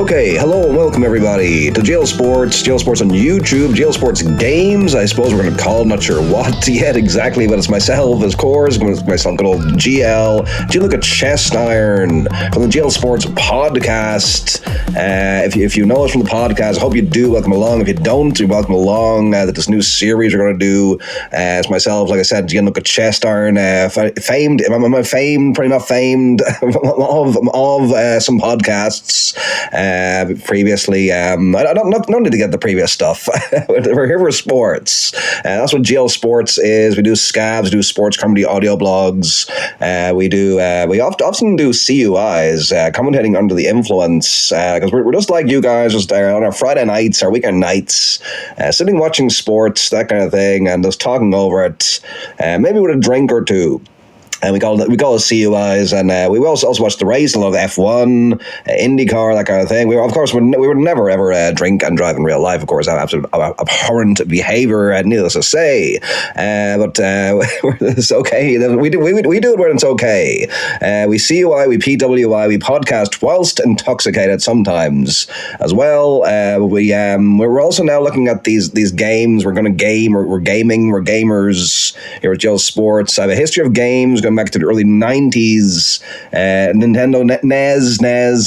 Okay, hello and welcome everybody to Jail Sports on YouTube, Jail Sports Games, I suppose we're going to call, not sure what yet exactly, but it's myself, of course, myself, good old Gianluca Chestiron from the Jail Sports podcast. If you know us from the podcast, I hope you do, welcome along. If you don't, you're welcome along, that this new series we're going to do, it's myself, like I said, Gianluca Chestiron, famed, am I famed, probably not famed, of some podcasts, previously. I don't need to get the previous stuff. We're here for sports. That's what Jail Sports is. We do scabs, do sports comedy audio blogs. We often do CUIs, commentating under the influence, because we're just like you guys, just on our Friday nights, our weekend nights, sitting watching sports, that kind of thing, and just talking over it, maybe with a drink or two. And we call it CUIs, and we also watch the race, a lot of F1, IndyCar, that kind of thing. We would never ever drink and drive in real life, of course. Absolute abhorrent behavior, needless to say. But it's okay. We do it when it's okay. We CUI, we PWI, we podcast whilst intoxicated sometimes as well. We're also now looking at these games. We're going to game. We're gaming. We're gamers here at Jail Sports. I have a history of games going back to the early 90s, Nintendo NES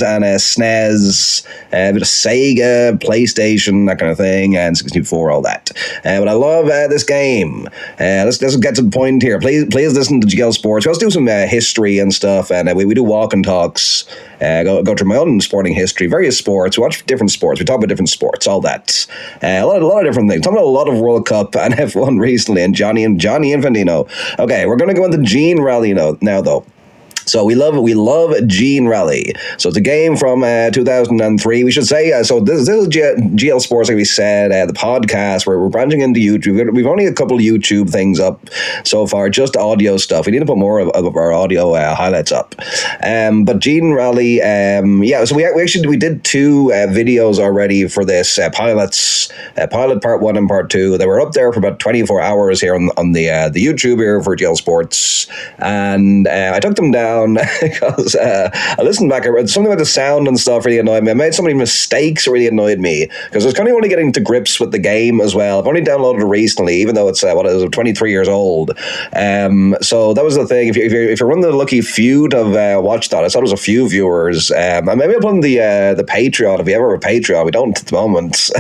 and SNES, a bit of Sega, PlayStation, that kind of thing, and 64, all that. But I love this game. Let's get to the point here. Please listen to Jail Sports. We also do some history and stuff, and we do walk and talks. Go through my own sporting history, various sports. We watch different sports. We talk about different sports, all that. A lot of different things. Talking about a lot of World Cup and F1 recently, and Johnny Infantino. Okay, we're going to go into Gene Rally now, though. So we love Gene Rally. So it's a game from 2003. We should say, so this is GL Sports, like we said, the podcast, where we're branching into YouTube. We've only a couple of YouTube things up so far, just audio stuff. We need to put more of our audio highlights up. But Gene Rally, so we did two videos already for this, pilots, pilot part 1 and part 2. They were up there for about 24 hours here on the YouTube here for GL Sports. And I took them down because I listened back. Something about the sound and stuff really annoyed me. I made so many mistakes that really annoyed me because I was kind of only getting to grips with the game as well. I've only downloaded it recently, even though it's 23 years old. So that was the thing. If you're one of the lucky few to have watched that, I thought it was a few viewers. And maybe I'll put on the Patreon if we ever have a Patreon. We don't at the moment,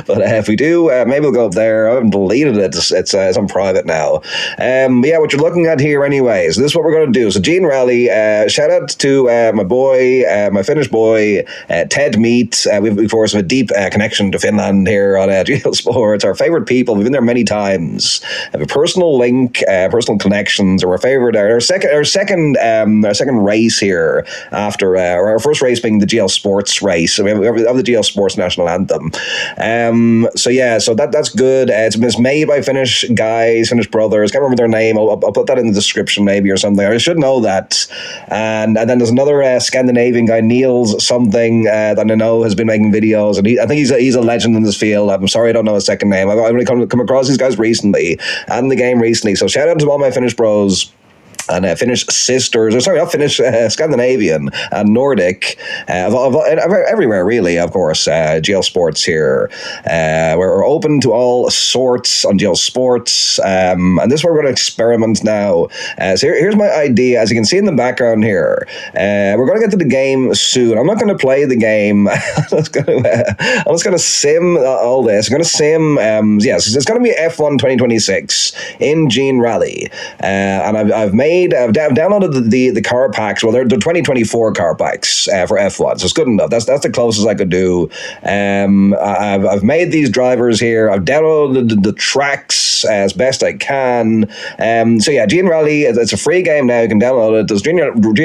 but if we do, maybe we'll go up there. I haven't deleted it. It's on private now. What you're looking at here, anyways. This is what we're going to do. So Gene Rally. Shout out to my boy, my Finnish boy, Ted Meat. We've of course a deep connection to Finland here on GL Sports. Our favorite people. We've been there many times. Have a personal link, personal connections. Our favorite, our second race here after our first race being the GL Sports race. So we have the GL Sports national anthem. So that's good. It's made by Finnish guys, Finnish brothers. Can't remember their name. I'll put that in the description maybe or something. I should know that. And then there's another Scandinavian guy, Niels something, that I know has been making videos, and I think he's a legend in this field. I'm sorry I don't know his second name. I've only come across these guys recently and the game recently. So shout out to all my Finnish bros and Finnish sisters, or sorry, not Finnish, Scandinavian and Nordic, everywhere really, of course. GL Sports here. We're open to all sorts on GL Sports, and this is where we're going to experiment now. So here's my idea. As you can see in the background here, we're going to get to the game soon. I'm not going to play the game. I'm just going to sim all this. I'm going to sim, it's going to be F1 2026 in Gene Rally, and I've downloaded the car packs. Well, they're the 2024 car packs for F1, so it's good enough. That's the closest I could do. I've made these drivers here. I've downloaded the tracks as best I can. Gene Rally, it's a free game now. You can download it. There's Gene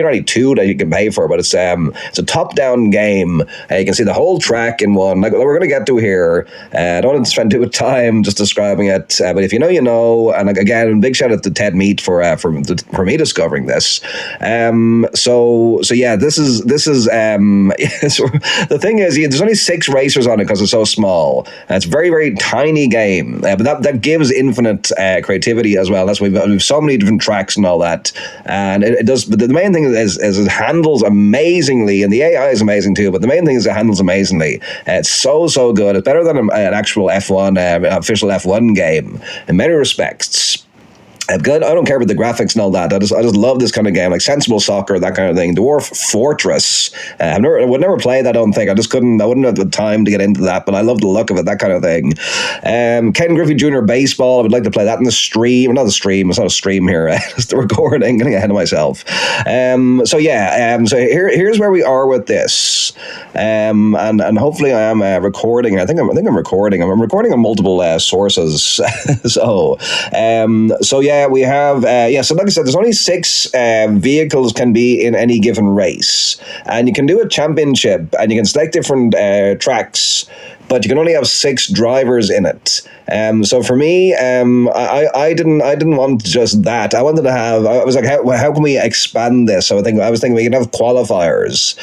Rally 2 that you can pay for, but it's a top-down game. You can see the whole track in one. Like we're going to get to here. I don't want to spend too much time just describing it, but if you know, you know. And again, big shout out to Ted Meat for for me discovering this. So yeah, this is the thing is, there's only 6 racers on it because it's so small. It's a very, very tiny game, but that gives infinite creativity as well. That's why we've so many different tracks and all that, and it does. But the main thing is it handles amazingly, and the AI is amazing too. But the main thing is it handles amazingly. It's so good. It's better than an actual F1 official F1 game in many respects. I don't care about the graphics and all that. I just love this kind of game, like Sensible Soccer, that kind of thing. Dwarf Fortress. I would never play that. I don't think. I wouldn't have the time to get into that. But I love the look of it, that kind of thing. Ken Griffey Jr. Baseball. I would like to play that in the stream. Not the stream. It's not a stream here. It's the recording. Getting ahead of myself. So here's where we are with this. And hopefully I am recording. I think I'm recording. I'm recording on multiple sources. So yeah. We have, so like I said, there's only 6 vehicles can be in any given race. And you can do a championship, and you can select different tracks, but you can only have 6 drivers in it. So for me, I didn't want just that. I wanted to have, I was like, how can we expand this? So I was thinking we can have qualifiers.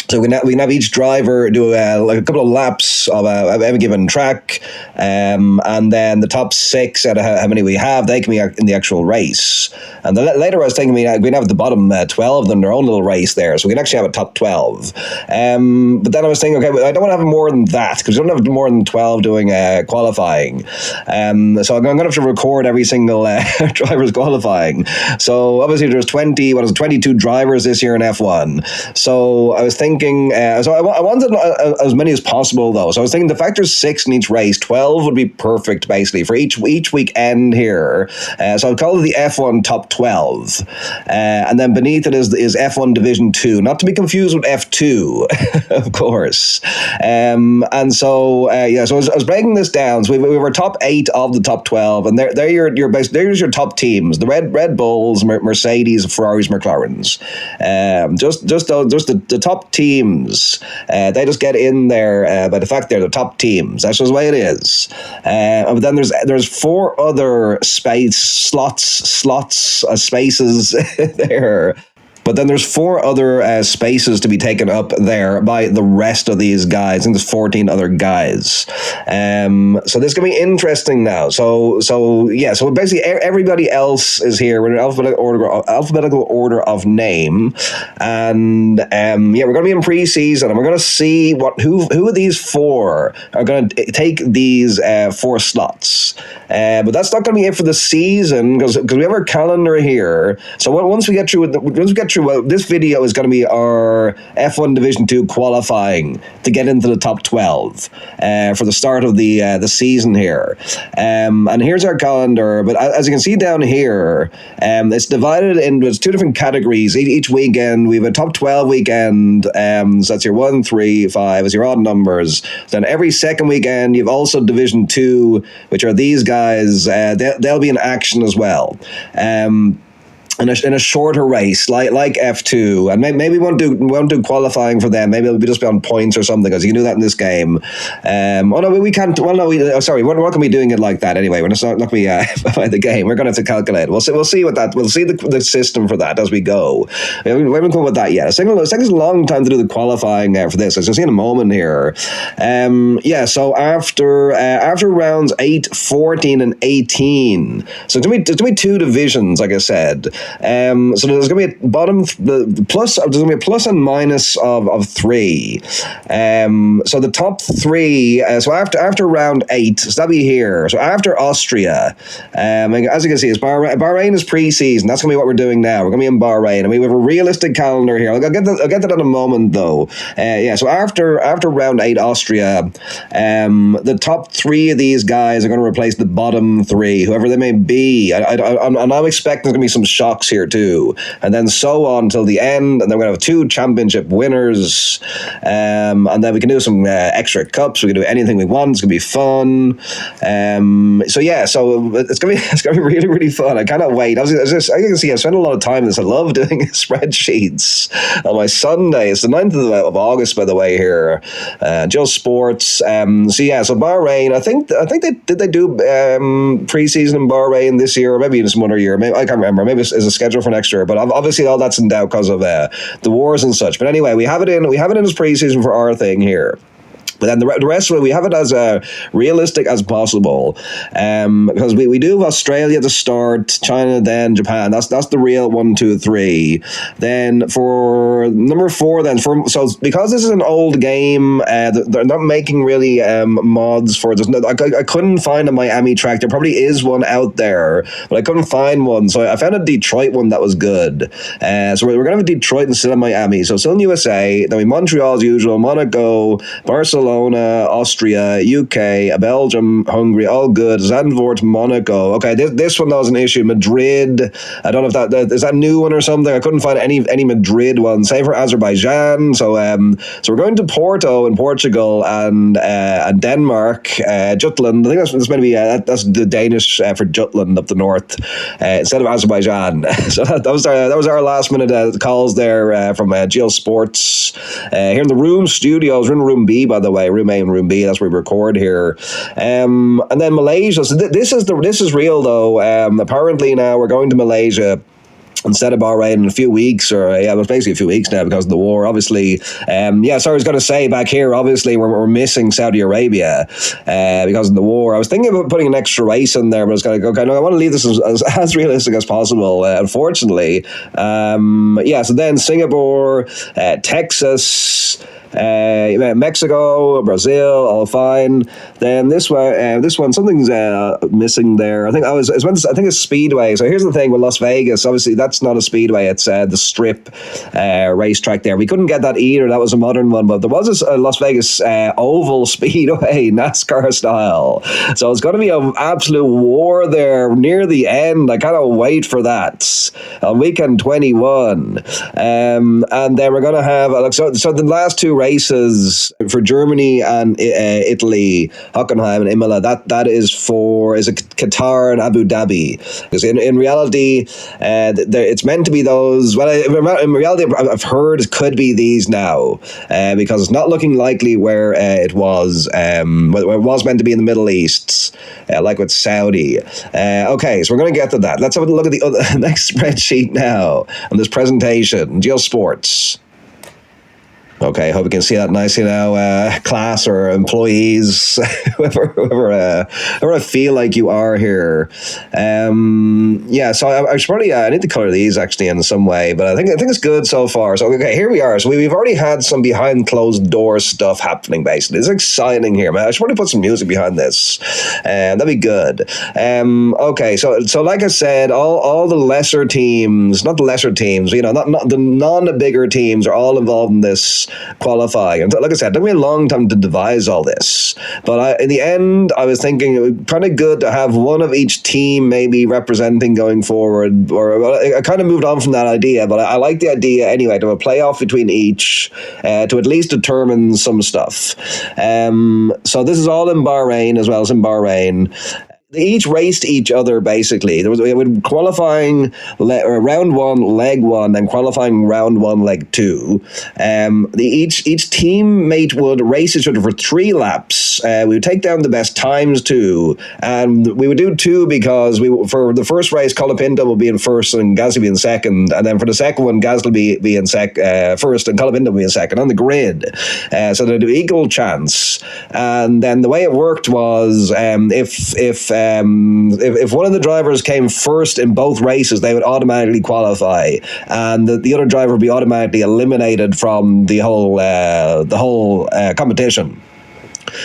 So we can have each driver do like a couple of laps of any given track, and then the top 6 out of how many we have, they can be in the actual race. And later I was thinking we can have the bottom 12 of them, their own little race there, so we can actually have a top 12. But then I was thinking, okay, I don't want to have more than that, because we don't have more than 12 doing qualifying. So I'm going to have to record every single driver's qualifying. So obviously there's 22 drivers this year in F1. So I was thinking, so I wanted as many as possible, though. So I was thinking the fact there's 6 in each race, 12 would be perfect, basically, for each weekend here. So I'd call it the F1 Top 12. And then beneath it is F1 Division 2, not to be confused with F2, of course. And so, so I was breaking this down. So we were top 8 of the top 12, and there's your top teams: the Red Bulls, Mercedes, Ferraris, McLarens. Just the top teams. They just get in there by the fact they're the top teams. That's just the way it is. But then there's 4 other spaces there. But then there's 4 other spaces to be taken up there by the rest of these guys, and there's 14 other guys. So this is going to be interesting now. So basically everybody else is here. We're in alphabetical order of name, and we're going to be in preseason, and we're going to see who of these 4 are going to take these 4 slots. But that's not going to be it for the season, because we have our calendar here. So once we get through this video is going to be our F1 Division 2 qualifying to get into the top 12 for the start of the season here. And here's our calendar. But as you can see down here, it's divided into 2 different categories. Each weekend, we have a top 12 weekend. So that's your 1, 3, 5 as your odd numbers. Then every second weekend, you've also Division 2, which are these guys. They'll be in action as well. In a shorter race, like F2, and maybe we won't do qualifying for them. Maybe it'll just be on points or something, because you can do that in this game. We can't. Well, no, we're not going to be doing it like that anyway. We're not going to be by the game. We're going to have to calculate. We'll see what that. We'll see the system for that as we go. We haven't come with that yet. It's taking us a long time to do the qualifying for this. As you'll see in a moment here. So after rounds 8, 14, and 18, so it's going to be 2 divisions, like I said. So there's going to be there's going to be a plus and minus of 3. So the top 3. So after round 8, so that'll be here. So after Austria, as you can see, Bahrain is preseason. That's going to be what we're doing now. We're going to be in Bahrain, and we have a realistic calendar here. I'll get that in a moment, though. So after round 8, Austria, the top 3 of these guys are going to replace the bottom 3, whoever they may be. I'm expecting there's going to be some shock stocks here too, and then so on till the end, and then we're going to have 2 championship winners, and then we can do some extra cups. We can do anything we want. It's going to be fun. So it's going to be really, really fun. I cannot wait. I can see I spent a lot of time in this. I love doing spreadsheets on my Sunday. It's the 9th of August, by the way, here. Jill Sports. So Bahrain, I think they do preseason in Bahrain this year, or maybe in some other year. Maybe, I can't remember. Maybe it's a schedule for next year. But obviously all that's in doubt because of the wars and such. But anyway, we have it in as preseason for our thing here. But then the rest of it, we have it as realistic as possible, because we do have Australia to start, China, then Japan. That's the real 1, 2, 3. Then for number 4, so because this is an old game, they're not making really mods for this. I couldn't find a Miami track. There probably is one out there, but I couldn't find one. So I found a Detroit one that was good. So we're gonna have a Detroit instead of Miami. So still in USA. Then we Montreal as usual, Monaco, Barcelona, Austria, UK, Belgium, Hungary, all good. Zandvoort, Monaco. Okay, this one that was an issue. Madrid. I don't know if that is that a new one or something. I couldn't find any Madrid one. Same for Azerbaijan. So we're going to Porto in Portugal and Denmark, Jutland. I think that's going to be that's the Danish for Jutland up the north instead of Azerbaijan. So that was our last minute calls there from Jill Sports here in the Room Studios. We're in Room B, by the way. Room A and Room B. That's where we record here. And then Malaysia. So this is real though. Apparently now we're going to Malaysia instead of Bahrain in a few weeks, it was basically a few weeks now because of the war, obviously. I was going to say back here, obviously, we're missing Saudi Arabia because of the war. I was thinking about putting an extra race in there, but I was going to go, okay, no, I want to leave this as realistic as possible, unfortunately. So then Singapore, Texas, Mexico, Brazil, all fine. Then this one, something's missing there. I think it's Speedway. So here's the thing with Las Vegas. Obviously, that's not a Speedway. It's the Strip racetrack there. We couldn't get that either. That was a modern one, but there was a Las Vegas Oval Speedway, NASCAR style. So it's going to be an absolute war there near the end. I cannot wait for that on weekend 21. And then we're going to have so the last 2 races for Germany and Italy, Hockenheim and Imola, that is Qatar and Abu Dhabi. Because in reality, it's meant to be those. Well, in reality, I've heard it could be these now, because it's not looking likely where it was. Where it was meant to be in the Middle East, like with Saudi. Okay, so we're going to get to that. Let's have a look at the next spreadsheet now on this presentation. Geo Sports. Okay, hope you can see that nicely now, class or employees, whoever I feel like you are here. So I should probably I need to color these actually in some way, but I think it's good so far. So okay, here we are. So we've already had some behind closed door stuff happening. Basically, it's exciting here, man. I should probably put some music behind this, that'd be good. Okay, so like I said, all the lesser teams, not the lesser teams, not the bigger teams, are all involved in this qualifying. And like I said, it took me a long time to devise all this, but in the end I was thinking it would be kind of good to have one of each team maybe representing going forward, or I kind of moved on from that idea, but I like the idea anyway, to have a playoff between each to at least determine some stuff. So this is all in Bahrain as well as in Bahrain. They each raced each other, basically. There was qualifying round 1, leg 1, and qualifying round 1, leg 2. Each teammate would race each other for 3 laps. We would take down the best times too, and we would do 2 because for the first race, Colapinto will be in first and Gasly will be in second, and then for the second one, Gasly will be in first and Colapinto will be in second on the grid. So they'd do equal chance. And then the way it worked was if one of the drivers came first in both races, they would automatically qualify, and the other driver would be automatically eliminated from the whole competition.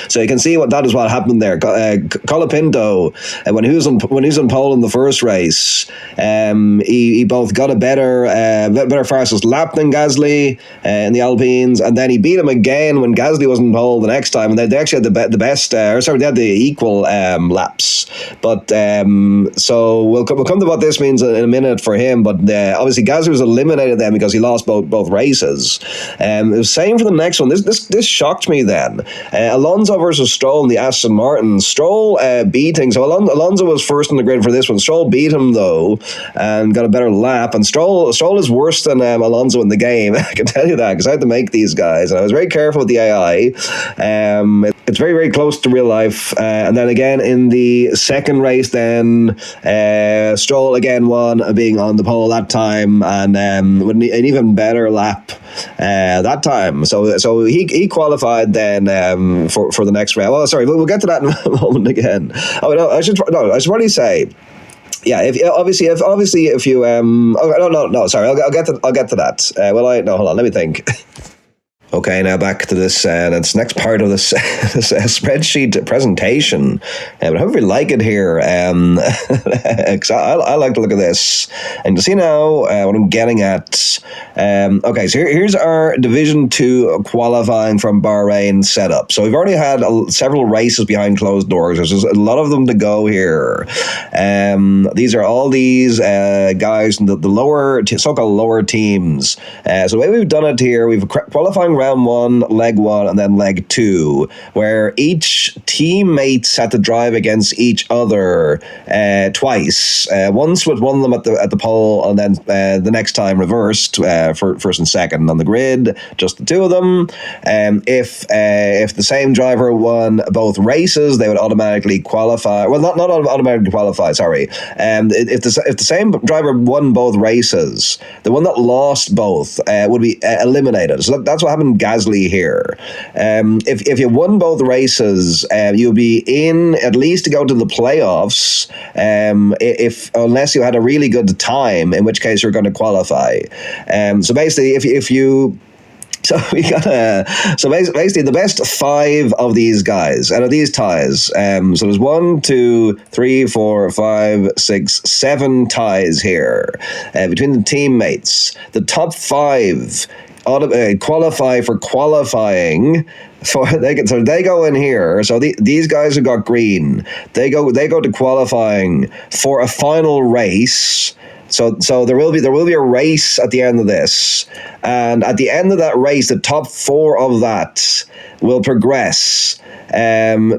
So you can see what happened there. Colapinto, when he was on pole in the first race, he both got a better fastest lap than Gasly in the Alpines, and then he beat him again when Gasly was on pole the next time, and they actually had the best, they had the equal laps. But so we'll come to what this means in a minute for him. But obviously Gasly was eliminated then because he lost both races. It was same for the next one. This shocked me then. Alonso versus Stroll in the Aston Martin. Stroll beating, so Alonso was first in the grid for this one. Stroll beat him though and got a better lap. And Stroll is worse than Alonso in the game. I can tell you that because I had to make these guys, and I was very careful with the AI. It's very, very close to real life. And then again in the second race, then Stroll again won, being on the pole that time, and with an even better lap that time. So he qualified then for the next round. Oh, sorry, we'll get to that in a moment again. Oh no, I should probably say. Yeah, if you sorry, I'll get to that. Hold on, let me think. Okay, now back to this next part of this spreadsheet presentation. But I hope you like it here. Cause I like to look at this. And you see now what I'm getting at. Okay, so here's our Division 2 qualifying from Bahrain setup. So we've already had several races behind closed doors. There's a lot of them to go here. These are all these guys in the lower, so-called lower teams. So the way we've done it here, we've qualifying round 1, leg 1, and then leg 2, where each teammates had to drive against each other twice. Once with one of them at the pole, and then the next time reversed for first and second on the grid, just the two of them. If the same driver won both races, they would automatically qualify. Well, not automatically qualify. Sorry. If the same driver won both races, the one that lost both would be eliminated. So that's what happened. Gasly here. If you won both races, you'll be in at least to go to the playoffs. Unless you had a really good time, in which case you're going to qualify. So basically, basically the best 5 of these guys out of these ties. So there's 1, 2, 3, 4, 5, 6, 7 ties here between the teammates. The top 5 qualify for qualifying. So they go in here. So these guys who got green, they go to qualifying for a final race. So there will be a race at the end of this, and at the end of that race, the top 4 of that will progress to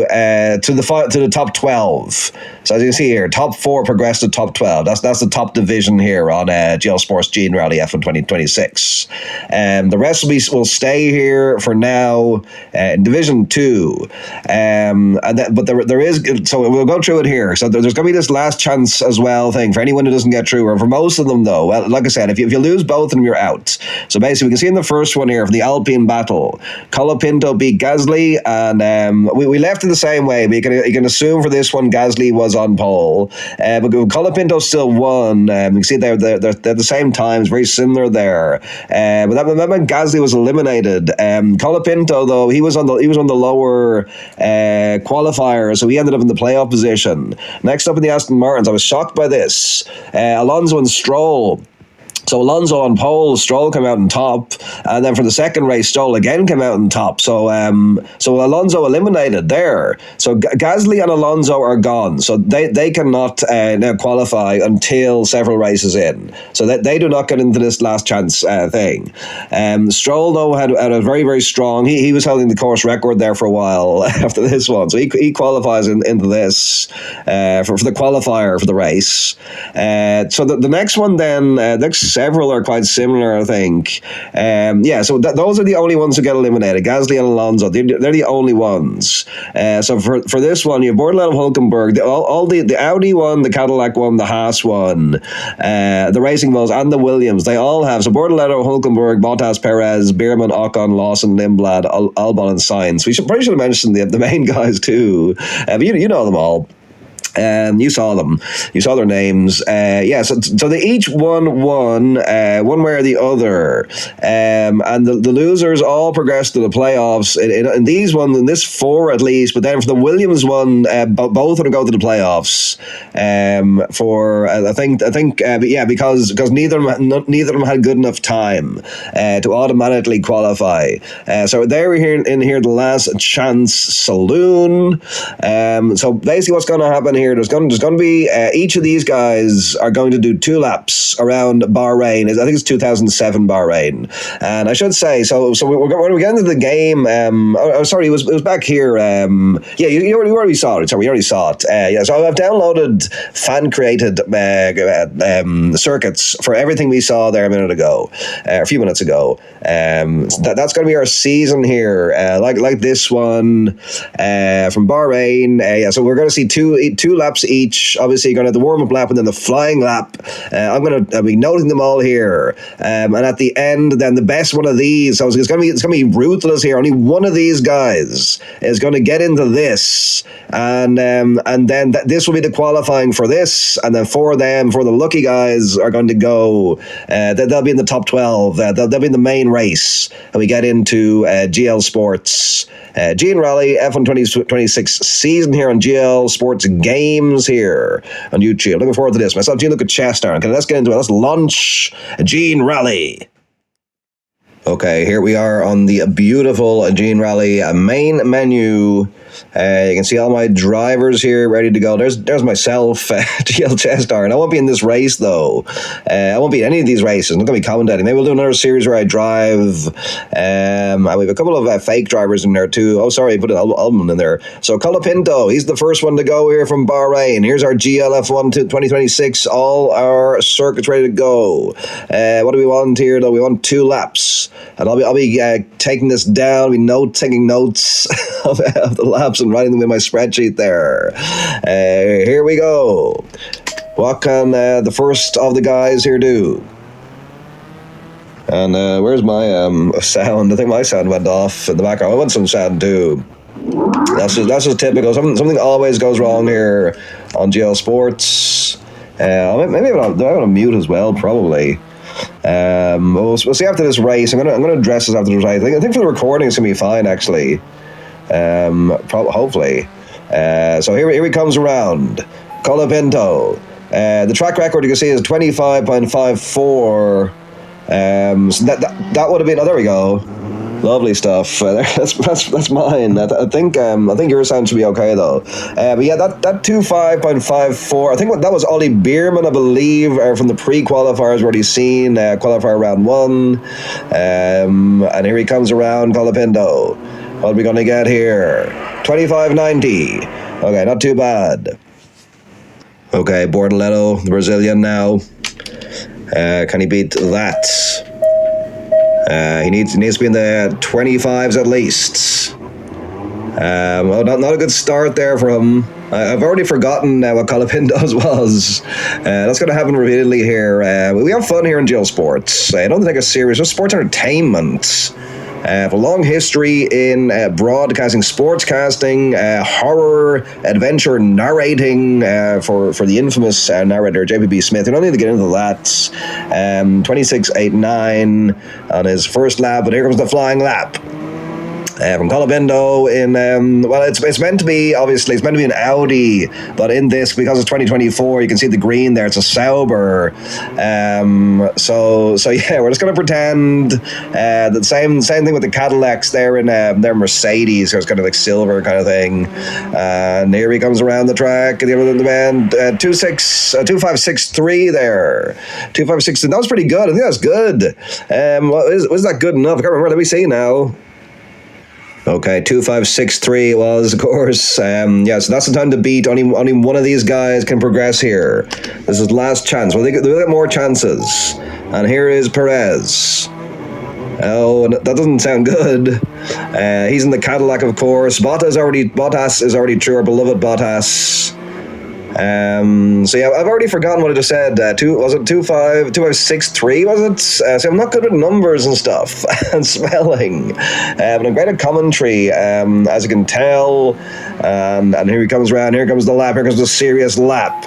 the top 12. So as you can see here, top 4 progress to top 12. That's the top division here on GL Sports Gene RALLY-F1 2026. The rest will stay here for now in Division 2. But there is, so we'll go through it here. So there's going to be this last chance as well thing for anyone who doesn't get through, or for most of them though. Well, like I said, if you lose both of them, you're out. So basically, we can see in the first one here for the Alpine battle, Colapinto beat Gasly, and we left it the same way. But you can assume for this one, Gasly was on pole, but Colapinto still won. You can see they're the same times, very similar there. But that meant Gasly was eliminated. Colapinto though, he was on the lower qualifier, so he ended up in the playoff position. Next up in the Aston Martins, I was shocked by this. Alonso and Stroll. So Alonso on pole, Stroll came out on top, and then for the second race, Stroll again came out on top. So Alonso eliminated there. So Gasly and Alonso are gone. So they cannot now qualify until several races in. So they do not get into this last chance thing. Stroll though had a very, very strong. He was holding the course record there for a while after this one. So he qualifies into this for the qualifier for the race. So the next one then next several are quite similar, I think. So those are the only ones who get eliminated. Gasly and Alonso, they're the only ones. So for this one, you have Borderline of Hulkenberg, all the Audi one, the Cadillac one, the Haas one, the Racing Bulls, and the Williams. They all have. So Borderline of Hulkenberg, Bottas, Perez, Bierman, Ocon, Lawson, Lindblad, Albon, and Sainz. We probably should have mentioned the main guys too. But you know them all. You saw them. You saw their names. Yeah, so they each won one way or the other. And the losers all progressed to the playoffs. In these ones, in this four at least, but then for the Williams one, both of them go to the playoffs. Because neither of them had good enough time to automatically qualify. So they were here in the last chance saloon. So basically, what's going to happen here? There's going to be each of these guys are going to do 2 laps around Bahrain. I think it's 2007 Bahrain, and I should say when we get into the game. Sorry, it was back here. You already saw it. Sorry, we already saw it. So I've downloaded fan created circuits for everything we saw there a few minutes ago. That's going to be our season here, like this one from Bahrain. So we're going to see two laps each. Obviously, you're going to have the warm-up lap and then the flying lap. I'm going to be noting them all here. And at the end, then the best one of these. So it's going to be ruthless here. Only one of these guys is going to get into this, and then this will be the qualifying for this, and then for the lucky guys are going to go. They'll be in the top 12. They'll be in the main race, and we get into GL Sports. G and Rally F1 2026 season here on GL Sports Games here on YouTube. Looking forward to this. Myself, Gianluca Chestiron. Okay, let's get into it. Let's launch Gene Rally. Okay, here we are on the beautiful Gene Rally main menu. You can see all my drivers here ready to go. There's myself, GL Chestiron. I won't be in this race, though. I won't be in any of these races. I'm not going to be commentating. Maybe we'll do another series where I drive. And we have a couple of fake drivers in there, too. Oh, sorry, I put an album in there. So, Colapinto, he's the first one to go here from Bahrain. Here's our GL F1 2026. All our circuits ready to go. What do we want here, though? We want 2 laps. And I'll be taking this down. I'll be taking notes of the laps and writing them in my spreadsheet there. Here we go. What can the first of the guys here do? And where's my sound? I think my sound went off in the background. I want some sound too. That's just typical. Something always goes wrong here on GL Sports. Maybe I'm on a mute as well, probably. We'll see after this race. I'm gonna address this after this race. I think for the recording it's gonna be fine, actually. Hopefully. So here he comes around. Colapinto. The track record you can see is 25.54. So that would have been. Oh, there we go. Lovely stuff. That's mine. I think your sound should be okay though. But yeah, that 25.54. I think that was Ollie Bierman, I believe, from the pre-qualifiers already seen. Qualifier round 1. And here he comes around, Colapinto. What are we going to get here? 25.90. Okay, not too bad. Okay, Bortoletto, the Brazilian now. Can he beat that? He needs to be in the 25s at least. Well, not a good start there for him. I've already forgotten what Colapinto's was. That's going to happen repeatedly here. We have fun here in GL Sports. I don't take it serious. Just sports entertainment. A long history in broadcasting, sportscasting, horror, adventure narrating for the infamous narrator JPB Smith. We don't need to get into that. 26.89 on his first lap, but here comes the flying lap. From Colapinto in, it's meant to be, obviously, it's meant to be an Audi, but in this, because it's 2024, you can see the green there, it's a Sauber. So yeah, we're just going to pretend the same thing with the Cadillacs there in their Mercedes, so it's kind of like silver kind of thing. And here he comes around the track, and the other band, 2563 there. 2563, that was pretty good, I think that's good. Was that good enough? I can't remember, let me see now. Okay, 2563 was, of course. So that's the time to beat. Only one of these guys can progress here. This is last chance. Well, they'll get more chances. And here is Perez. Oh, that doesn't sound good. He's in the Cadillac, of course. Bottas is already true, our beloved Bottas. So yeah, I've already forgotten what I just said. Was it 2563? Was it? So I'm not good with numbers and stuff and spelling, but I'm great at commentary, as you can tell. And here he comes around. Here comes the lap. Here comes the serious lap.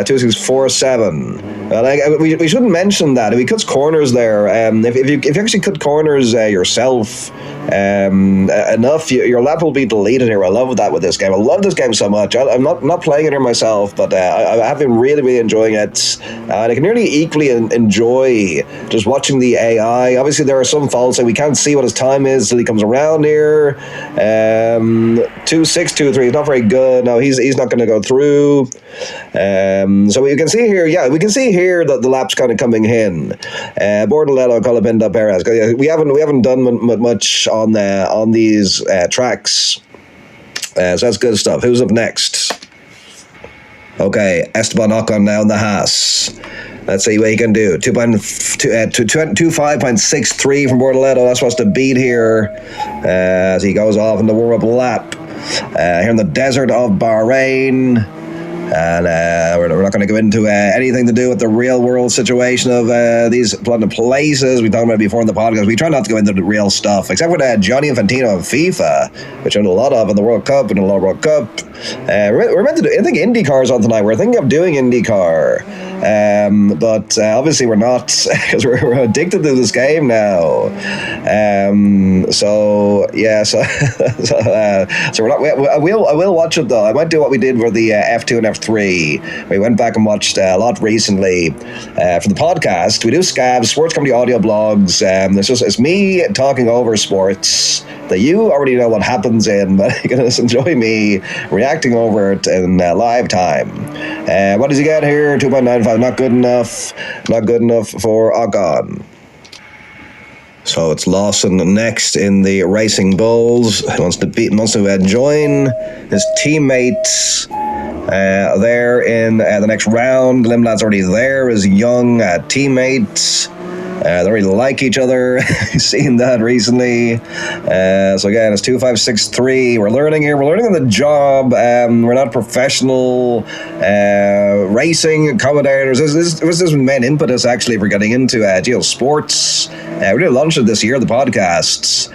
2647. We shouldn't mention that if he cuts corners there. If you actually cut corners yourself enough, your lap will be deleted here. I love that with this game. I love this game so much. I'm not playing it here myself, but I have been really enjoying it, and I can nearly equally enjoy just watching the AI. Obviously, there are some faults, and we can't see what his time is till he comes around here. 2623 is not very good. No, he's not going to go through. So you can see here, we can see here that the lap's kind of coming in. Bordelletto, Colapinto, Perez. We haven't done much on these tracks. So that's good stuff. Who's up next? Okay, Esteban Ocon now in the Haas. Let's see what he can do. 25.63 from Bordelletto. That's what's to beat here as he goes off in the warm-up lap. Here in the desert of Bahrain. And we're not going to go into anything to do with the real-world situation of these places. We talked about it before in the podcast. We try not to go into the real stuff, except for Gianni Infantino and FIFA, which I know a lot of in the World Cup and the World Cup. We're meant to do, I think IndyCar's on tonight. We're thinking of doing IndyCar. But obviously we're not, because we're addicted to this game now. So we're not. I will watch it though. I might do what we did for the F2 and F3. We went back and watched a lot recently for the podcast. We do scabs, sports comedy audio blogs. It's me talking over sports that you already know what happens in, but you can just enjoy me reacting over it in live time. What does he get here? 2.95. Not good enough. Not good enough for Ocon. So it's Lawson next in the Racing Bulls. He wants to join his teammates there in the next round. Limlad's already there. His young teammates. They really like each other. Seen that recently. So again, it's 2563. We're learning here. We're learning on the job. We're not professional racing commentators. This was the main impetus actually for getting into GL Sports. We did launch it this year, the podcasts,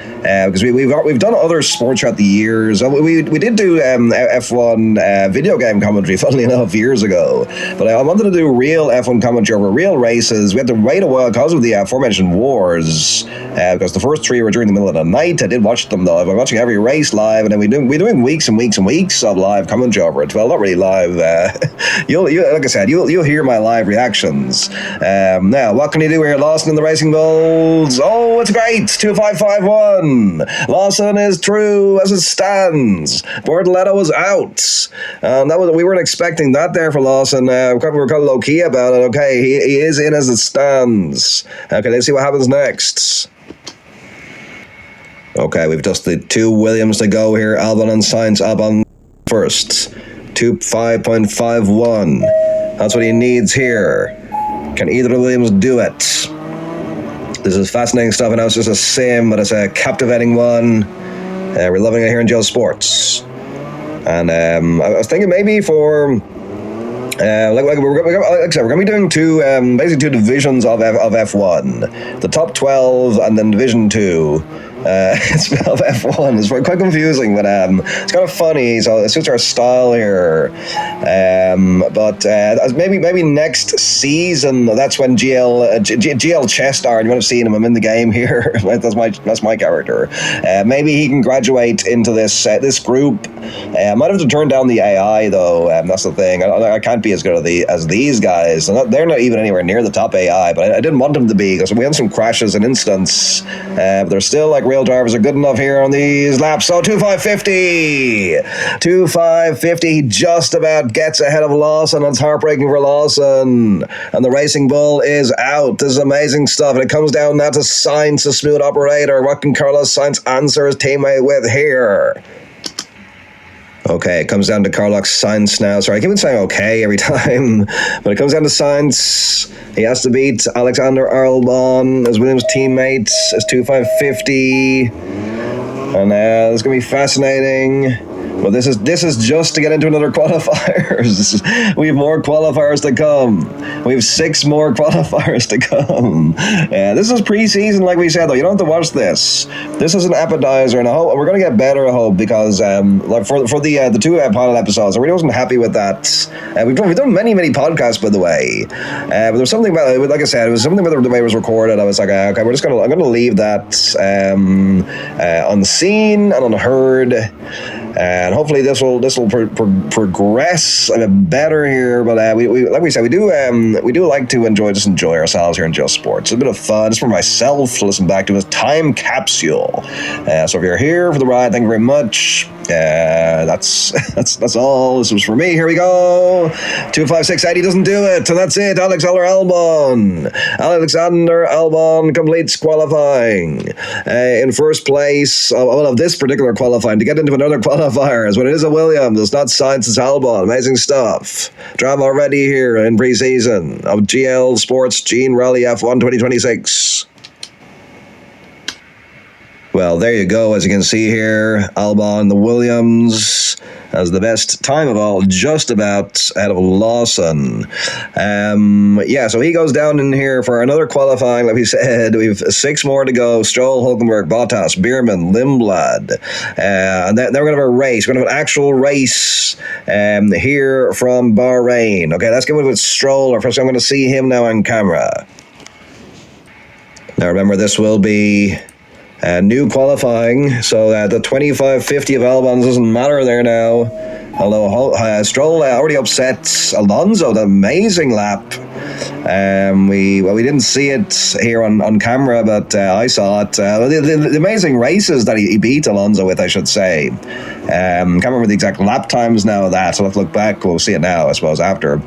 because we've done other sports throughout the years. We did do F1 video game commentary, funnily enough, years ago. But I wanted to do real F1 commentary over real races. We had to wait a while because of the aforementioned wars, because the first three were during the middle of the night. I did watch them though. I've been watching every race live, and then we're doing weeks and weeks and weeks of live commentary over it. Well, not really live. You'll like I said, you'll hear my live reactions. Now, what can you do here, Lawson in the Racing Bulls? Oh, it's great. 2551. Lawson is true as it stands. Bordelletto was out. We weren't expecting that there for Lawson. We were kind of low key about it. Okay, he is in as it stands. Okay, let's see what happens next. Okay, we've just the two Williams to go here. Albon and Sainz. Albon first. 5.51. That's what he needs here. Can either of the Williams do it? This is fascinating stuff. I know it's just a sim, but it's a captivating one. We're loving it here in GL Sports. And I was thinking maybe for... we're going to be doing basically two divisions of F1. The top 12 and then Division 2. It's of F1. It's quite confusing, but it's kind of funny. So it suits our style here. But maybe next season. That's when GL Chestiron. You might have seen him. I'm in the game here. that's my character. Maybe he can graduate into this group. I might have to turn down the AI though. That's the thing. I can't be as good as these guys. They're not even anywhere near the top AI. But I didn't want them to be, because we had some crashes and incidents. But they're still like real drivers are good enough here on these laps. So 2550. He just about gets ahead of Lawson. It's heartbreaking for Lawson. And the Racing Bull is out. This is amazing stuff. And it comes down now to Sainz, the smooth operator. What can Carlos Sainz answer his teammate with here? Okay, it comes down to Carlos Sainz now. Sorry, I keep on saying okay every time. But it comes down to Sainz. He has to beat Alexander Albon, as Williams' teammate, as 2550. And this is going to be fascinating. Well, this is just to get into another qualifiers. We have more qualifiers to come. We have 6 more qualifiers to come. This is pre-season, like we said, though. You don't have to watch this. This is an appetizer, and I hope we're going to get better, I hope, because like for the 2 pilot episodes, I really wasn't happy with that. We've done many podcasts, by the way. But there was something about, like I said, it was something about the way it was recorded. I was like, okay, I'm going to leave that unseen and unheard. And hopefully this will progress a bit better here. But we like we said, we do like to enjoy ourselves here in Just Sports. It's a bit of fun. It's for myself to listen back to a time capsule. So if you're here for the ride, thank you very much. That's all. This was for me. Here we go. 25680 doesn't do it, and that's it. Alexander Albon completes qualifying in first place of this particular qualifying to get into another qualifier. Is when it is a Williams. It's not Sainz, it's Albon. Amazing stuff. Drama already here in pre-season of GL Sports Gene Rally F1 2026. Well, there you go. As you can see here, Albon, the Williams, has the best time of all, just about, out of Lawson. So he goes down in here for another qualifying. Like we said, we have 6 more to go. Stroll, Hulkenberg, Bottas, Bierman, Lindblad. And then we're going to have a race. We're going to have an actual race here from Bahrain. Okay, let's go with Stroll. First, I'm going to see him now on camera. Now, remember, this will be new qualifying, so the 25-50 of Albon doesn't matter there now. Although Stroll already upset Alonso, the amazing lap. We didn't see it here on camera, but I saw it. The amazing races that he beat Alonso with, I should say. Can't remember the exact lap times now of that, so I'll have to look back. We'll see it now, I suppose, after.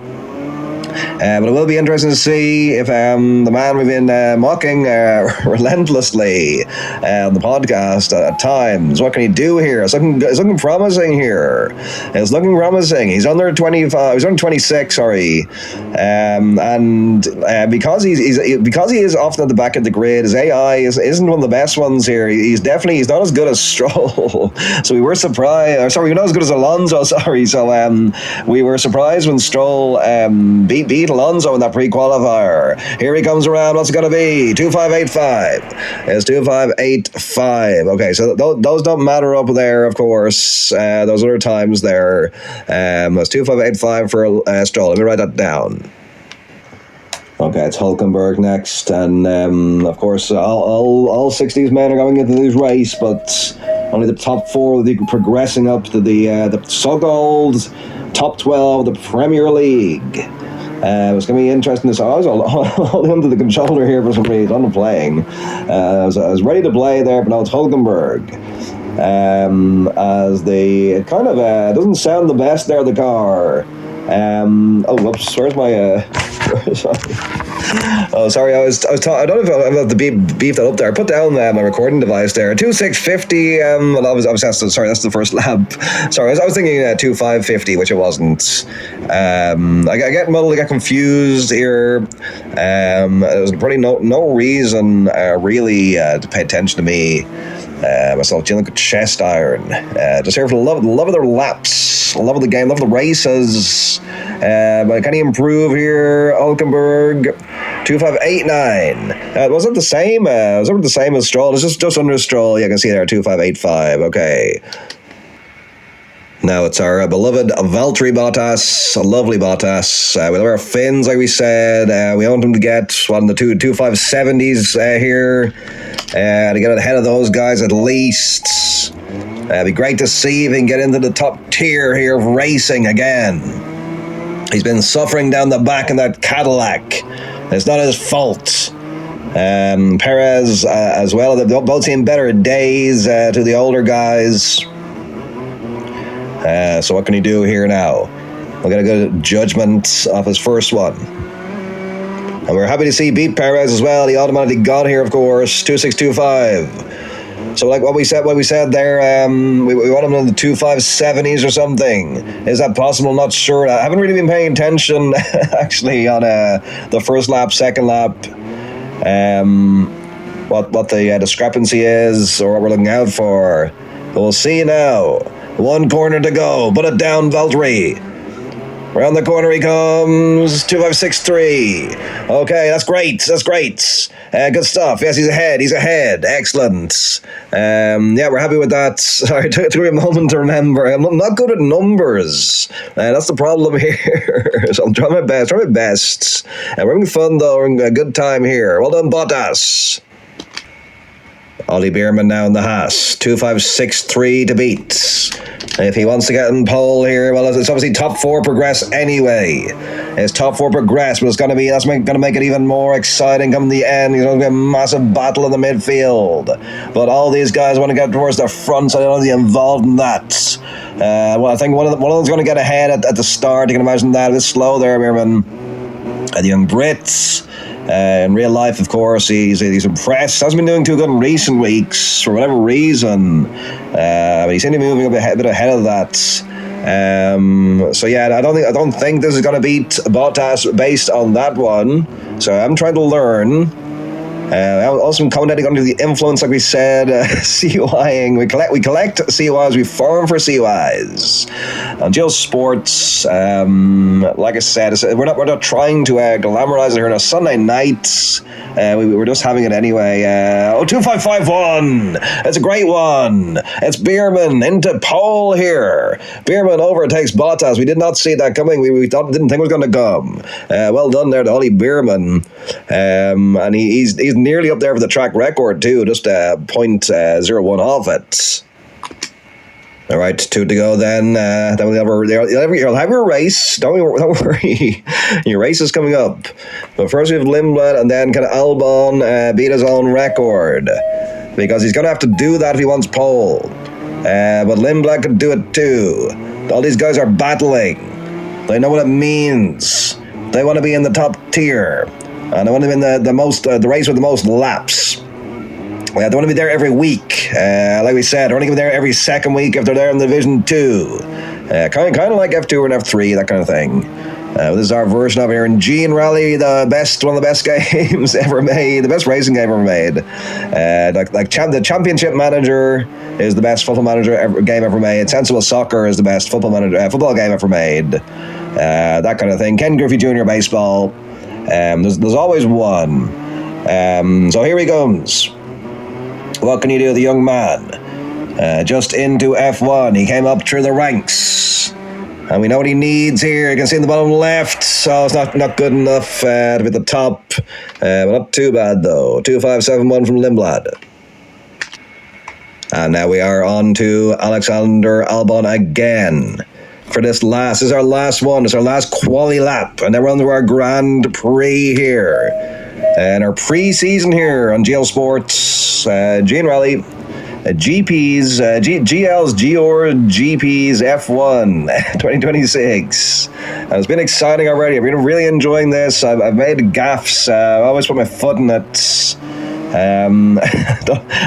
But it will be interesting to see if the man we've been mocking relentlessly on the podcast at times, what can he do here? It's looking promising here. It's looking promising. He's under 25. He's under 26. Sorry, and because he is often at the back of the grid, his AI isn't one of the best ones here. He's not as good as Stroll. So we were surprised. Sorry, we're not as good as Alonso. Sorry. So we were surprised when Stroll beat Alonso in that pre-qualifier. Here he comes around. What's it going to be? 2585. It's 2585. Okay, so those don't matter up there, of course. Those other times there. That's 2585 for Stroll. Let me write that down. Okay, it's Hulkenberg next, and of course, all 6 of these men are going into this race, but only the top 4 will be progressing up to the so-called top 12 of the Premier League. It's going to be interesting. I was holding onto the controller here for some reason. I'm playing. I was ready to play there, but now it's Hulkenberg. It kind of doesn't sound the best there, the car. Whoops, where's my... sorry, I don't know if I'm about to beef that up there. I put down my recording device there. 2650, that's the first lap. Sorry, I was thinking 2550, which it wasn't. I get muddled, I get confused here. There's probably no reason really to pay attention to me. Myself, Gianluca Chestiron. Just here for the love of their laps, love of the game, love of the races. But can he improve here? Hulkenberg, 2589. Was it the same? Was it the same as Stroll? It's just under Stroll. You can see there, 2585. Okay. Now it's our beloved Valtteri Bottas, a lovely Bottas. We love our Finns, like we said. We want him to get one of the 2570s here. To get ahead of those guys at least. It'd be great to see if he can get into the top tier here of racing again. He's been suffering down the back in that Cadillac. It's not his fault. Perez as well. They've both seen better days to the older guys. So what can he do here now? We'll get a good judgment of his first one. And we're happy to see beat Perez as well. He automatically got here, of course, 2625. So like what we said there, we want him in the 2570s or something. Is that possible? Not sure. I haven't really been paying attention, actually, on the first lap, second lap. What the discrepancy is, or what we're looking out for. But we'll see now. 1 corner to go. Put it down, Valtteri. Around the corner he comes. 2.563. Okay, that's great. That's great. Good stuff. Yes, he's ahead. He's ahead. Excellent. Yeah, we're happy with that. Sorry, it took me a moment to remember. I'm not good at numbers. That's the problem here. So I'm trying my best. We're having fun, though. We're having a good time here. Well done, Bottas. Ollie Bierman now in the Haas. 2.563 to beat. If he wants to get in pole here, well, it's obviously top 4 progress anyway. It's top 4 progress, but that's going to make it even more exciting come the end. It's going to be a massive battle in the midfield. But all these guys want to get towards the front, so they want to be involved in that. Well, I think one of them's going to get ahead at the start. You can imagine that. A bit slow there, Bierman. The young Brits. In real life, of course, he's impressed. Hasn't been doing too good in recent weeks for whatever reason, but he seemed to be moving a bit ahead of that. So yeah, I don't think this is going to beat Bottas based on that one. So I'm trying to learn. Also commentating under the influence, like we said, CUIing. We collect CUIs, we farm for CUIs. On Geo Sports, like I said, we're not trying to glamorize it here on a Sunday night. We're just having it anyway. 2.551. It's a great one. It's Bierman into pole here. Bierman overtakes Bottas. We did not see that coming. We didn't think it was going to come. Well done there to Ollie Bierman. And he's nearly up there for the track record too, just 0.01 off it. All right, 2 to go then. Then you'll have your race. Don't worry. Your race is coming up. But first we have Lindblad, and then can Albon beat his own record? Because he's going to have to do that if he wants pole. But Lindblad could do it too. All these guys are battling. They know what it means. They want to be in the top tier. And they want to be in the race with the most laps. They want to be there every week. Like we said, they're only going to be there every second week if they're there in the Division 2. Kind of like F2 and F3, that kind of thing. This is our version of here in G and Rally, one of the best games ever made, the best racing game ever made. The Championship Manager is the best football game ever made. Sensible Soccer is the best football game ever made. That kind of thing. Ken Griffey Jr. Baseball. There's always one. So here he comes. What can you do, the young man? Just into F1. He came up through the ranks. And we know what he needs here. You can see in the bottom left. So it's not good enough to be at the top. But not too bad, though. 2.571 from Lindblad. And now we are on to Alexander Albon again. For this is our last one. It's our last quali lap. And then we're on to our Grand Prix here. And our pre-season here on GL Sports, G and Rally, GPs, GL's Geor GPs F1 2026. And it's been exciting already. I've been really enjoying this. I've made gaffes. I always put my foot in it.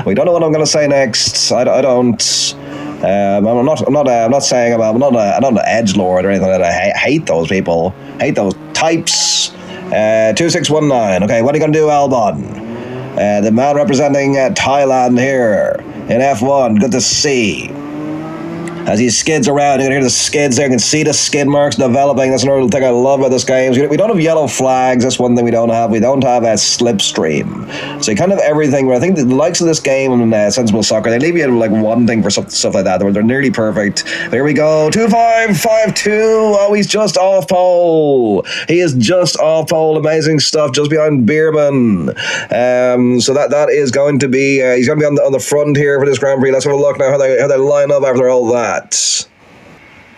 We don't know what I'm going to say next. I don't. I'm not saying I'm not an edgelord or anything like that. I hate those people. Hate those types. 2619. Okay, what are you going to do, Albon? The man representing Thailand here in F1. Good to see. As he skids around, you can hear the skids there. You can see the skid marks developing. That's another thing I love about this game. We don't have yellow flags. That's one thing we don't have. We don't have a slipstream. So kind of everything. Where I think the likes of this game and Sensible Soccer, they leave you like one thing for stuff like that. They're nearly perfect. There we go. 2.552. Oh, he's just off pole. He is just off pole. Amazing stuff. Just behind Bierman. So that is going to be. He's going to be on the front here for this Grand Prix. Let's have a look now how they line up after all that.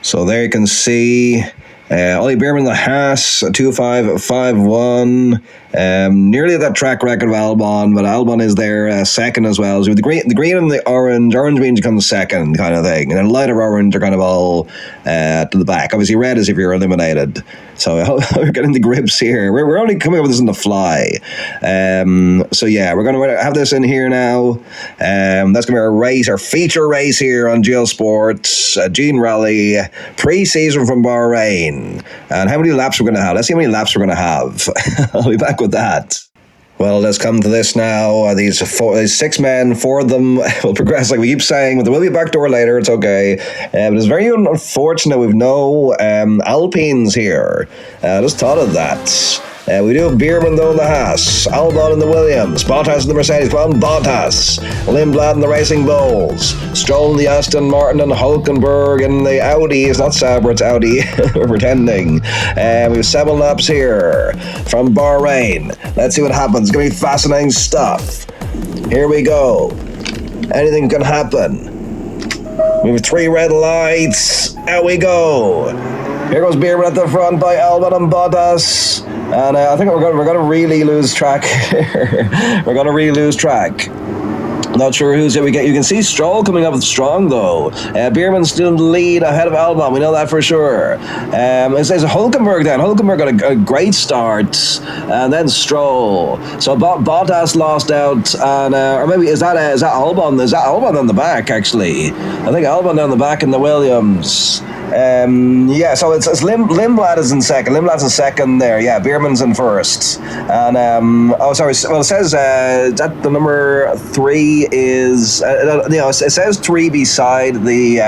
So there you can see Ollie Bierman, the Haas, 2.551. Nearly that track record of Albon, but Albon is there second as well. So the green and the orange means you come second kind of thing, and then lighter orange are kind of all to the back. Obviously red is if you're eliminated. So we're getting the grips here. We're only coming up with this on the fly. So yeah, we're going to have this in here now. That's going to be our race, our feature race here on GL Sports, Gene Rally, pre-season from Bahrain. And how many laps we're going to have? Let's see how many laps we're going to have. I'll be back with that. Well, let's come to this now. These 6 men, 4 of them will progress, like we keep saying, but there will be a back door later. It's okay. But it's very unfortunate we've no Alpines here. I just thought of that. We do have Bierman, though, in the Haas, Albon in the Williams, Bottas in the Mercedes, Bottas, Lindblad in the Racing Bulls, Stroll in the Aston Martin, and Hulkenberg in the Audi. It's not Sauber, it's Audi. We're pretending. We have 7 laps here from Bahrain. Let's see what happens. It's going to be fascinating stuff. Here we go. Anything can happen. We have 3 red lights. Out we go. Here goes Bierman at the front by Albon and Bottas. And I think we're going to really lose track here. We're going to really lose track. Not sure who's it we get. You can see Stroll coming up strong, though. Bierman's still in the lead ahead of Albon. We know that for sure. It says Hulkenberg then. Hulkenberg got a great start. And then Stroll. So Bottas lost out. And, or maybe, is that Albon? Is that Albon on the back, actually? I think Albon down the back in the Williams. Yeah, so it's Lindblad is in second. Lindblad's in second there. Yeah, Bierman's in first. And oh, sorry. Well, it says that the number 3 is it says 3 beside the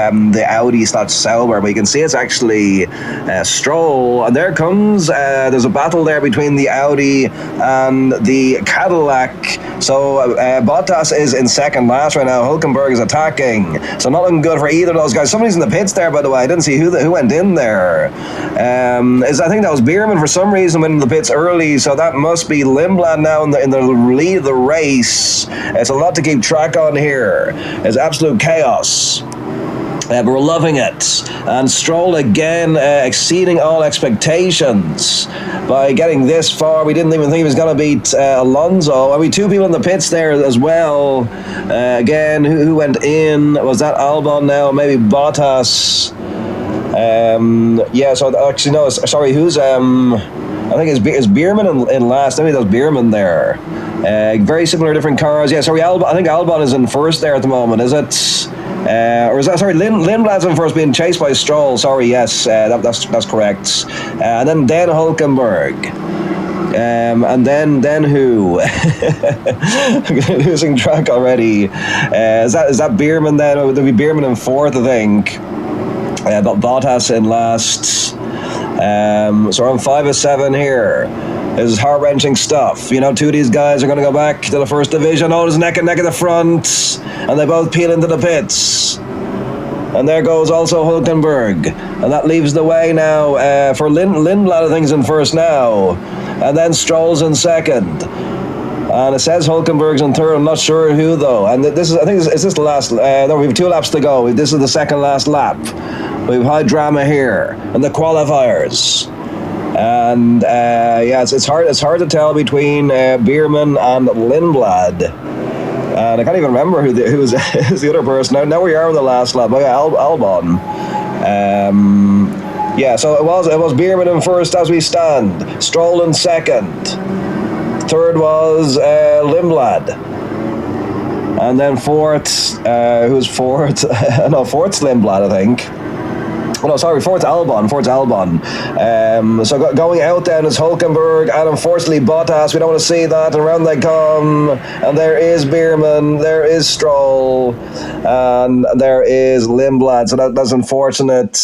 Audi / Sauber, but you can see it's actually Stroll. And there comes there's a battle there between the Audi and the Cadillac. So Bottas is in second last right now. Hulkenberg is attacking. So not looking good for either of those guys. Somebody's in the pits there, by the way. I didn't see who went in there. I think that was Bierman for some reason went in the pits early, so that must be Lindblad now in the lead of the race. It's a lot to keep track on here. It's absolute chaos. But we're loving it. And Stroll again exceeding all expectations by getting this far. We didn't even think he was going to beat Alonso. I mean, 2 people in the pits there as well. Again, who went in? Was that Albon now? Maybe Bottas. Yeah, so actually, no, sorry, who's, I think it's Bierman in last. I think that's Bierman there. Very similar, different cars. Yeah, sorry, I think Albon is in first there at the moment, is it? Or is that, sorry, Lindblad's in first, being chased by Stroll. Sorry, yes, that's correct. And then Hulkenberg. And then who? I'm losing track already. Is that Bierman then? It would be Bierman in fourth, I think. But Bottas in last. So we're on 5 of 7 here. This is heart-wrenching stuff. You know, 2 of these guys are going to go back to the first division. Oh, there's neck and neck at the front. And they both peel into the pits. And there goes also Hulkenberg. And that leaves the way now for Lindblad, I think, is in first now. And then Stroll's in second. And it says Hulkenberg's in third. I'm not sure who, though. And this is, I think, is this the last? No, we have 2 laps to go. This is the second last lap. We have high drama here in the qualifiers. And yeah, it's hard to tell between Bierman and Lindblad. And I can't even remember who was the other person. Now we are on the last lap. Oh, yeah, Albon. Yeah, so it was Bierman in first as we stand. Stroll in second. Third was Lindblad. And then fourth, who's fourth? No, fourth's Lindblad, I think. Oh, no, sorry, fourth Albon. So going out then is Hulkenberg, and unfortunately Bottas. We don't want to see that. And around they come, and there is Bierman, there is Stroll, and there is Lindblad. So that's unfortunate.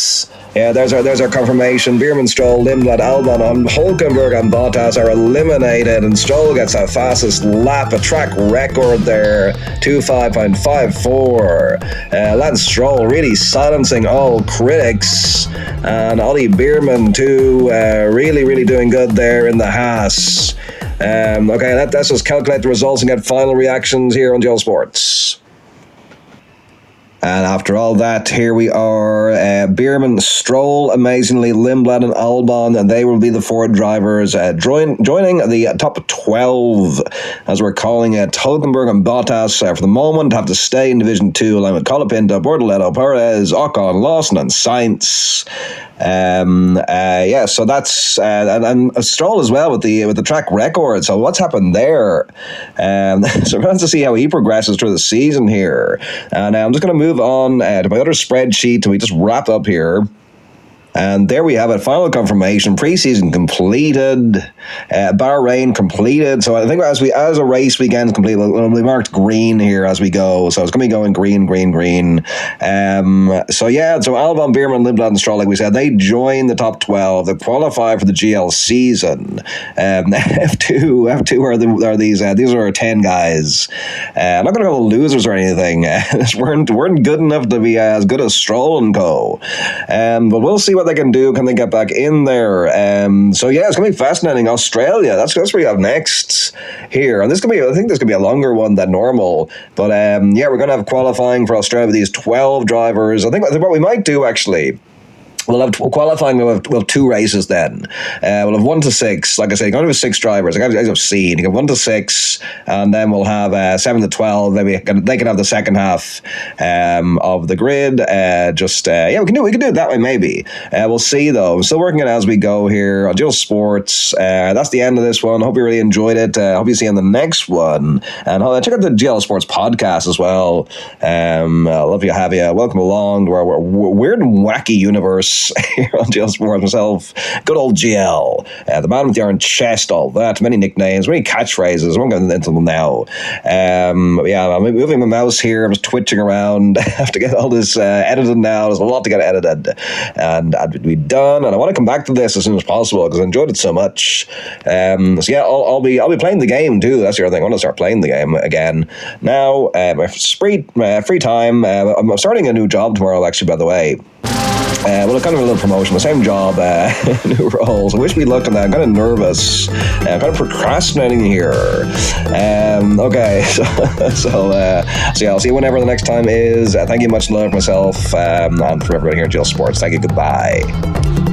Yeah, there's our confirmation. Bierman, Stroll, Lindblad, Albon, and Hulkenberg and Bottas are eliminated, and Stroll gets our fastest lap, a track record there, 2:5.54. Lance Stroll really silencing all critics. And Ollie Bierman too, really doing good there in the Haas. Okay, let's just calculate the results and get final reactions here on Joel Sports. And after all that, here we are. Bierman, Stroll, amazingly, Lindblad and Albon, and they will be the 4 drivers joining the top 12, as we're calling it. Hulkenberg and Bottas, for the moment, have to stay in Division 2, along with Colapinto, Bortoleto, Perez, Ocon, Lawson, and Sainz. Yeah, so that's and Stroll as well with the track record. So what's happened there? So we're going to have to see how he progresses through the season here. And I'm just going to move on to my other spreadsheet, and we just wrap up here. And there we have it. Final confirmation. Preseason completed. Bahrain completed. So I think as a race weekend complete, we marked green here as we go. So it's going to be going green, green, green. So Albon, Bierman, Lindblad, and Stroll, like we said, they joined the top 12. They qualify for the GL season. F2 are these are 10 guys. I'm not going to call them losers or anything. weren't good enough to be as good as Stroll and co. But we'll see what they can do. Can they get back in there? It's going to be fascinating. Australia, that's what we have next here. And I think this could be a longer one than normal. But we're going to have qualifying for Australia with these 12 drivers. I think what we might do actually, we'll have qualifying. We'll have 2 races then. We'll have 1 to 6. Like I said, you're going to have 6 drivers. Like I've seen, you have 1 to 6, and then we'll have 7 to 12. Maybe they can have the second half of the grid. We can do it that way. Maybe we'll see though. I'm still working it as we go here on Jill Sports. That's the end of this one. Hope you really enjoyed it. Hope you see you on the next one. And check out the GL Sports podcast as well. I love you, have you. Welcome along to our weird and wacky universe here on GL Sports. Myself, good old GL, the man with the iron chest, all that, many nicknames, many catchphrases. I won't go into them now. I'm moving my mouse here. I'm just twitching around. I have to get all this edited now. There's a lot to get edited, and I'd be done. And I want to come back to this as soon as possible because I enjoyed it so much. I'll be playing the game too. That's the other thing. I want to start playing the game again now. My free time. I'm starting a new job tomorrow, actually, by the way. Kind of a little promotion, the same job, new roles. I wish me luck on that. I'm kind of nervous. I'm kind of procrastinating here. Okay, so I'll see you whenever the next time is. Thank you, much love for myself and for everybody here at Jill Sports. Thank you, goodbye.